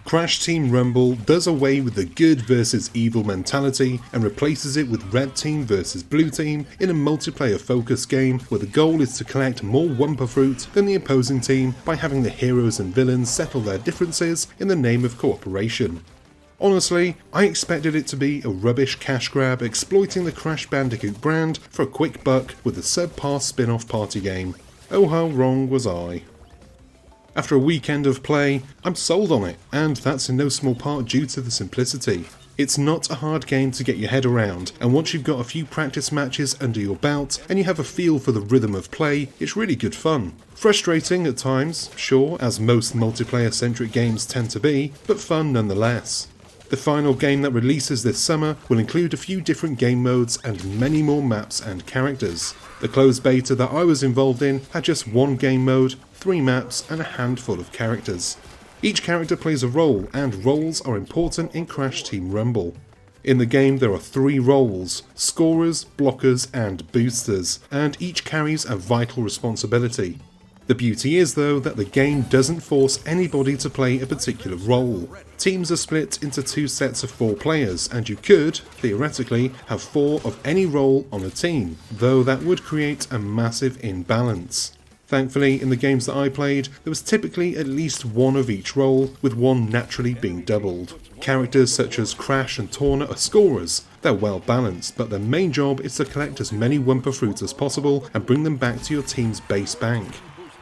Crash Team Rumble does away with the good versus evil mentality and replaces it with red team versus blue team in a multiplayer focused game where the goal is to collect more Wumpa Fruit than the opposing team by having the heroes and villains settle their differences in the name of cooperation. Honestly, I expected it to be a rubbish cash grab exploiting the Crash Bandicoot brand for a quick buck with a subpar spin-off party game. Oh, how wrong was I. After a weekend of play, I'm sold on it, and that's in no small part due to the simplicity. It's not a hard game to get your head around, and once you've got a few practice matches under your belt and you have a feel for the rhythm of play, it's really good fun. Frustrating at times, sure, as most multiplayer-centric games tend to be, but fun nonetheless. The final game that releases this summer will include a few different game modes and many more maps and characters. The closed beta that I was involved in had just one game mode, 3 maps and a handful of characters. Each character plays a role, and roles are important in Crash Team Rumble. In the game there are 3 roles: scorers, blockers and boosters, and each carries a vital responsibility. The beauty is though that the game doesn't force anybody to play a particular role. Teams are split into 2 sets of 4 players, and you could, theoretically, have 4 of any role on a team, though that would create a massive imbalance. Thankfully, in the games that I played, there was typically at least 1 of each role, with 1 naturally being doubled. Characters such as Crash and Torna are scorers. They're well balanced, but their main job is to collect as many Wumpa Fruits as possible and bring them back to your team's base bank.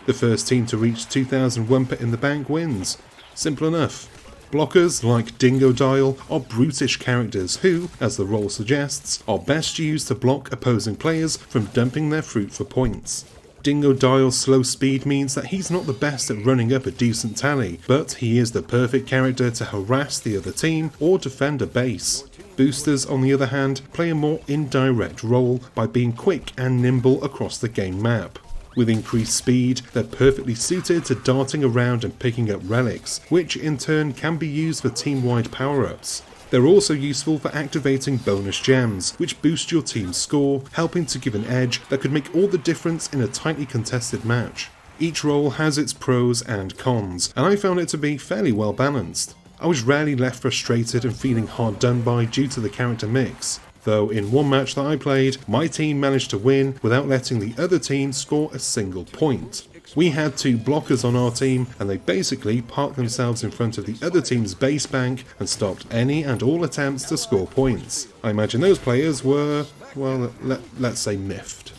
The first team to reach 2,000 Wumpa in the bank wins. Simple enough. Blockers, like Dingodile, are brutish characters who, as the role suggests, are best used to block opposing players from dumping their fruit for points. Dingodile's slow speed means that he's not the best at running up a decent tally, but he is the perfect character to harass the other team or defend a base. Boosters, on the other hand, play a more indirect role by being quick and nimble across the game map. With increased speed, they're perfectly suited to darting around and picking up relics, which in turn can be used for team-wide power-ups. They're also useful for activating bonus gems, which boost your team's score, helping to give an edge that could make all the difference in a tightly contested match. Each role has its pros and cons, and I found it to be fairly well balanced. I was rarely left frustrated and feeling hard done by due to the character mix. Though in one match that I played, my team managed to win without letting the other team score a single point. We had 2 blockers on our team, and they basically parked themselves in front of the other team's base bank and stopped any and all attempts to score points. I imagine those players were, well, let's say miffed.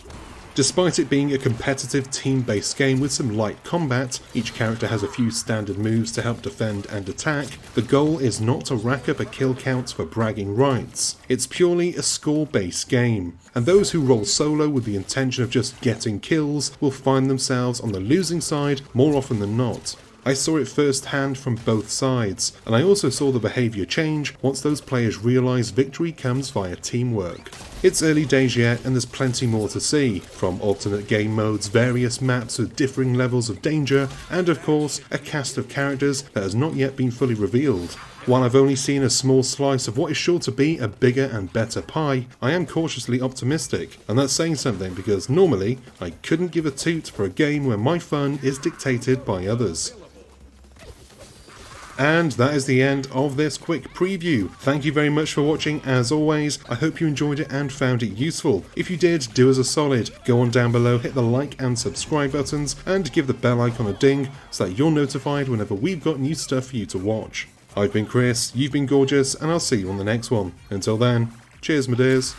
Despite it being a competitive team-based game with some light combat, each character has a few standard moves to help defend and attack, the goal is not to rack up a kill count for bragging rights. It's purely a score-based game, and those who roll solo with the intention of just getting kills will find themselves on the losing side more often than not. I saw it firsthand from both sides, and I also saw the behaviour change once those players realise victory comes via teamwork. It's early days yet, and there's plenty more to see, from alternate game modes, various maps with differing levels of danger, and of course, a cast of characters that has not yet been fully revealed. While I've only seen a small slice of what is sure to be a bigger and better pie, I am cautiously optimistic, and that's saying something because normally I couldn't give a toot for a game where my fun is dictated by others. And that is the end of this quick preview. Thank you very much for watching as always. I hope you enjoyed it and found it useful. If you did, do us a solid. Go on down below, hit the like and subscribe buttons, and give the bell icon a ding so that you're notified whenever we've got new stuff for you to watch. I've been Chris, you've been gorgeous, and I'll see you on the next one. Until then, cheers my dears.